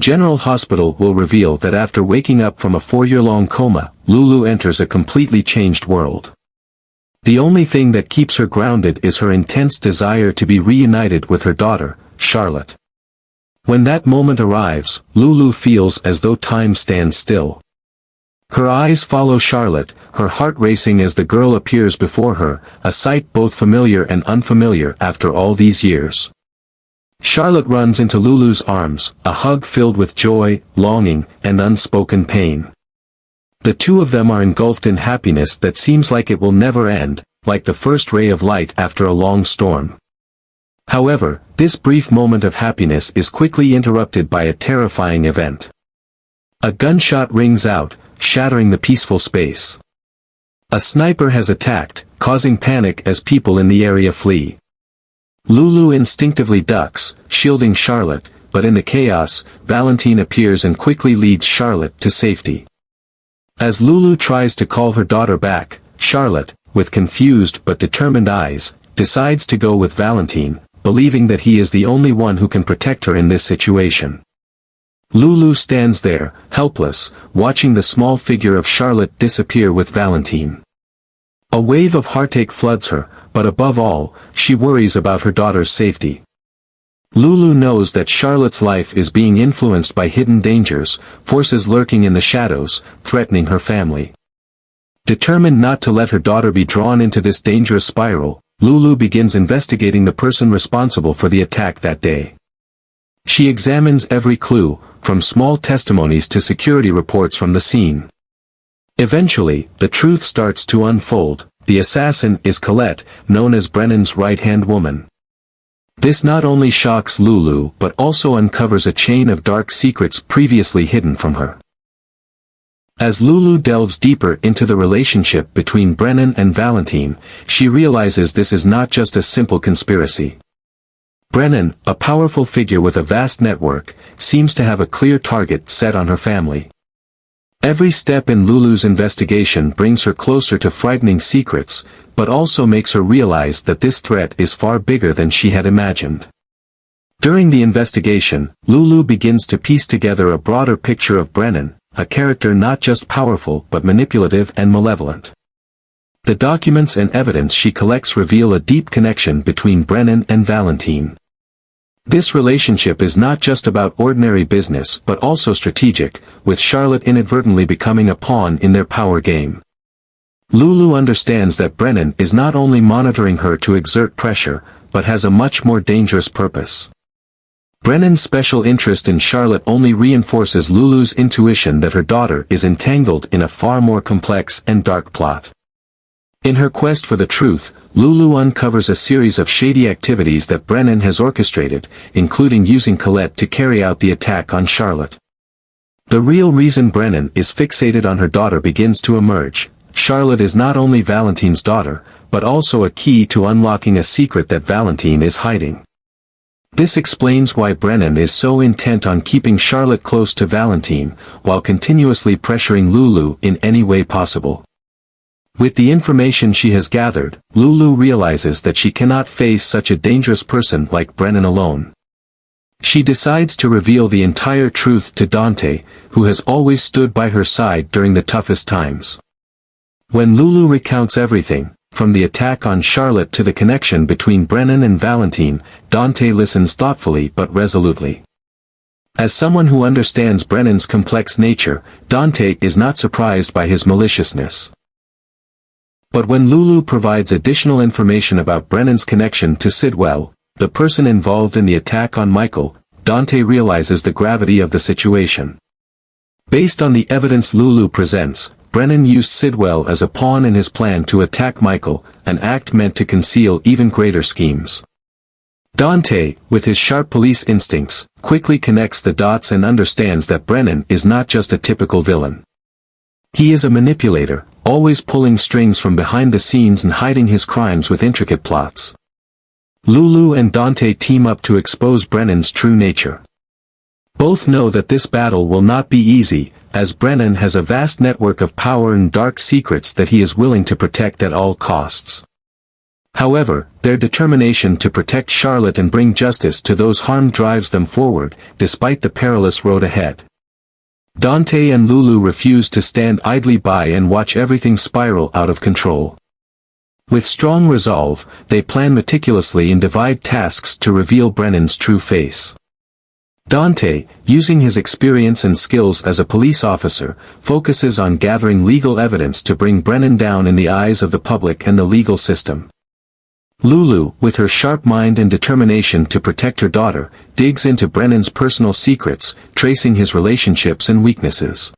General Hospital will reveal that after waking up from a 4-year-long coma, Lulu enters a completely changed world. The only thing that keeps her grounded is her intense desire to be reunited with her daughter, Charlotte. When that moment arrives, Lulu feels as though time stands still. Her eyes follow Charlotte, her heart racing as the girl appears before her, a sight both familiar and unfamiliar after all these years. Charlotte runs into Lulu's arms, a hug filled with joy, longing, and unspoken pain. The two of them are engulfed in happiness that seems like it will never end, like the first ray of light after a long storm. However, this brief moment of happiness is quickly interrupted by a terrifying event. A gunshot rings out, shattering the peaceful space. A sniper has attacked, causing panic as people in the area flee. Lulu instinctively ducks, shielding Charlotte, but in the chaos, Valentine appears and quickly leads Charlotte to safety. As Lulu tries to call her daughter back, Charlotte, with confused but determined eyes, decides to go with Valentine, believing that he is the only one who can protect her in this situation. Lulu stands there, helpless, watching the small figure of Charlotte disappear with Valentine. A wave of heartache floods her, but above all, she worries about her daughter's safety. Lulu knows that Charlotte's life is being influenced by hidden dangers, forces lurking in the shadows, threatening her family. Determined not to let her daughter be drawn into this dangerous spiral, Lulu begins investigating the person responsible for the attack that day. She examines every clue, from small testimonies to security reports from the scene. Eventually, the truth starts to unfold. The assassin is Colette, known as Brennan's right-hand woman. This not only shocks Lulu but also uncovers a chain of dark secrets previously hidden from her. As Lulu delves deeper into the relationship between Brennan and Valentine, she realizes this is not just a simple conspiracy. Brennan, a powerful figure with a vast network, seems to have a clear target set on her family. Every step in Lulu's investigation brings her closer to frightening secrets, but also makes her realize that this threat is far bigger than she had imagined. During the investigation, Lulu begins to piece together a broader picture of Brennan, a character not just powerful but manipulative and malevolent. The documents and evidence she collects reveal a deep connection between Brennan and Valentine. This relationship is not just about ordinary business but also strategic, with Charlotte inadvertently becoming a pawn in their power game. Lulu understands that Brennan is not only monitoring her to exert pressure, but has a much more dangerous purpose. Brennan's special interest in Charlotte only reinforces Lulu's intuition that her daughter is entangled in a far more complex and dark plot. In her quest for the truth, Lulu uncovers a series of shady activities that Brennan has orchestrated, including using Colette to carry out the attack on Charlotte. The real reason Brennan is fixated on her daughter begins to emerge. Charlotte is not only Valentine's daughter, but also a key to unlocking a secret that Valentine is hiding. This explains why Brennan is so intent on keeping Charlotte close to Valentine, while continuously pressuring Lulu in any way possible. With the information she has gathered, Lulu realizes that she cannot face such a dangerous person like Brennan alone. She decides to reveal the entire truth to Dante, who has always stood by her side during the toughest times. When Lulu recounts everything, from the attack on Charlotte to the connection between Brennan and Valentine, Dante listens thoughtfully but resolutely. As someone who understands Brennan's complex nature, Dante is not surprised by his maliciousness. But when Lulu provides additional information about Brennan's connection to Sidwell, the person involved in the attack on Michael, Dante realizes the gravity of the situation. Based on the evidence Lulu presents, Brennan used Sidwell as a pawn in his plan to attack Michael, an act meant to conceal even greater schemes. Dante, with his sharp police instincts, quickly connects the dots and understands that Brennan is not just a typical villain. He is a manipulator, always pulling strings from behind the scenes and hiding his crimes with intricate plots. Lulu and Dante team up to expose Brennan's true nature. Both know that this battle will not be easy, as Brennan has a vast network of power and dark secrets that he is willing to protect at all costs. However, their determination to protect Charlotte and bring justice to those harmed drives them forward, despite the perilous road ahead. Dante and Lulu refuse to stand idly by and watch everything spiral out of control. With strong resolve, they plan meticulously and divide tasks to reveal Brennan's true face. Dante, using his experience and skills as a police officer, focuses on gathering legal evidence to bring Brennan down in the eyes of the public and the legal system. Lulu, with her sharp mind and determination to protect her daughter, digs into Brennan's personal secrets, tracing his relationships and weaknesses.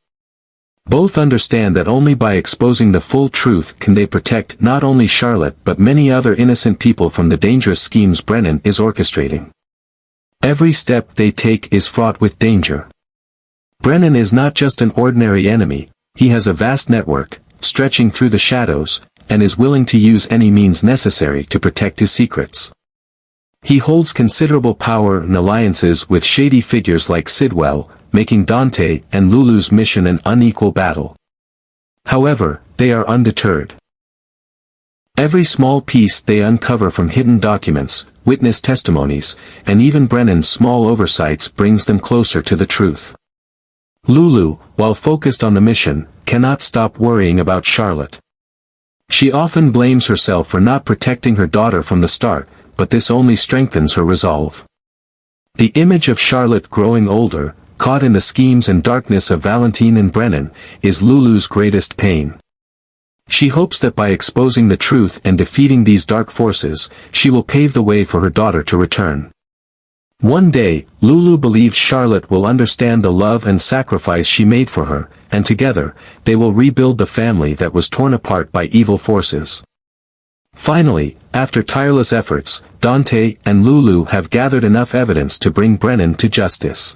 Both understand that only by exposing the full truth can they protect not only Charlotte but many other innocent people from the dangerous schemes Brennan is orchestrating. Every step they take is fraught with danger. Brennan is not just an ordinary enemy, he has a vast network, stretching through the shadows, and is willing to use any means necessary to protect his secrets. He holds considerable power and alliances with shady figures like Sidwell, making Dante and Lulu's mission an unequal battle. However, they are undeterred. Every small piece they uncover from hidden documents, witness testimonies, and even Brennan's small oversights brings them closer to the truth. Lulu, while focused on the mission, cannot stop worrying about Charlotte. She often blames herself for not protecting her daughter from the start, but this only strengthens her resolve. The image of Charlotte growing older, caught in the schemes and darkness of Valentine and Brennan, is Lulu's greatest pain. She hopes that by exposing the truth and defeating these dark forces, she will pave the way for her daughter to return. One day, Lulu believes Charlotte will understand the love and sacrifice she made for her, and together, they will rebuild the family that was torn apart by evil forces. Finally, after tireless efforts, Dante and Lulu have gathered enough evidence to bring Brennan to justice.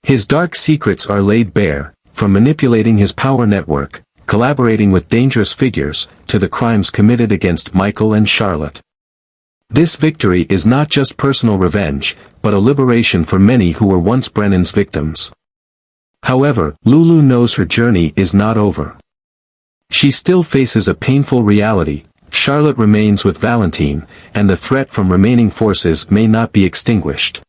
His dark secrets are laid bare, from manipulating his power network, collaborating with dangerous figures, to the crimes committed against Michael and Charlotte. This victory is not just personal revenge, but a liberation for many who were once Brennan's victims. However, Lulu knows her journey is not over. She still faces a painful reality. Charlotte remains with Valentine, and the threat from remaining forces may not be extinguished.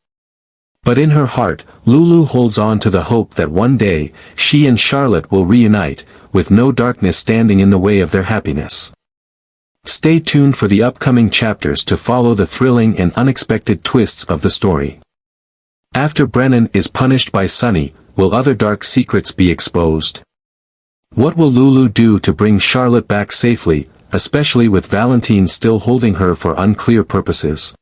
But in her heart, Lulu holds on to the hope that one day, she and Charlotte will reunite, with no darkness standing in the way of their happiness. Stay tuned for the upcoming chapters to follow the thrilling and unexpected twists of the story. After Brennan is punished by Sonny, will other dark secrets be exposed? What will Lulu do to bring Charlotte back safely, especially with Valentine still holding her for unclear purposes?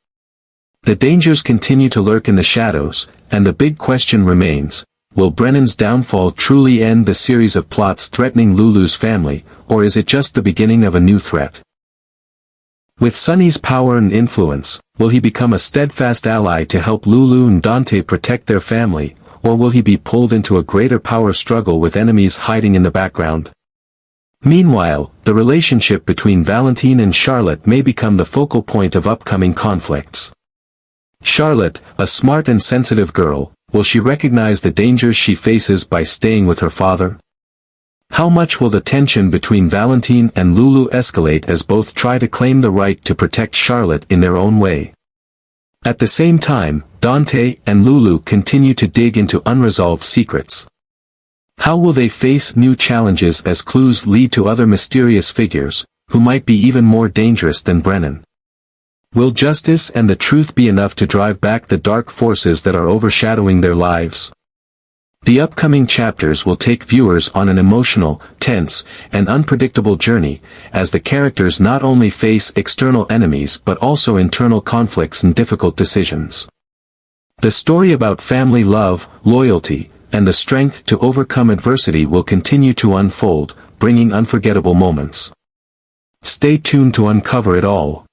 The dangers continue to lurk in the shadows, and the big question remains, will Brennan's downfall truly end the series of plots threatening Lulu's family, or is it just the beginning of a new threat? With Sonny's power and influence, will he become a steadfast ally to help Lulu and Dante protect their family, or will he be pulled into a greater power struggle with enemies hiding in the background? Meanwhile, the relationship between Valentine and Charlotte may become the focal point of upcoming conflicts. Charlotte, a smart and sensitive girl, will she recognize the dangers she faces by staying with her father? How much will the tension between Valentine and Lulu escalate as both try to claim the right to protect Charlotte in their own way? At the same time, Dante and Lulu continue to dig into unresolved secrets. How will they face new challenges as clues lead to other mysterious figures, who might be even more dangerous than Brennan? Will justice and the truth be enough to drive back the dark forces that are overshadowing their lives? The upcoming chapters will take viewers on an emotional, tense, and unpredictable journey, as the characters not only face external enemies but also internal conflicts and difficult decisions. The story about family love, loyalty, and the strength to overcome adversity will continue to unfold, bringing unforgettable moments. Stay tuned to uncover it all.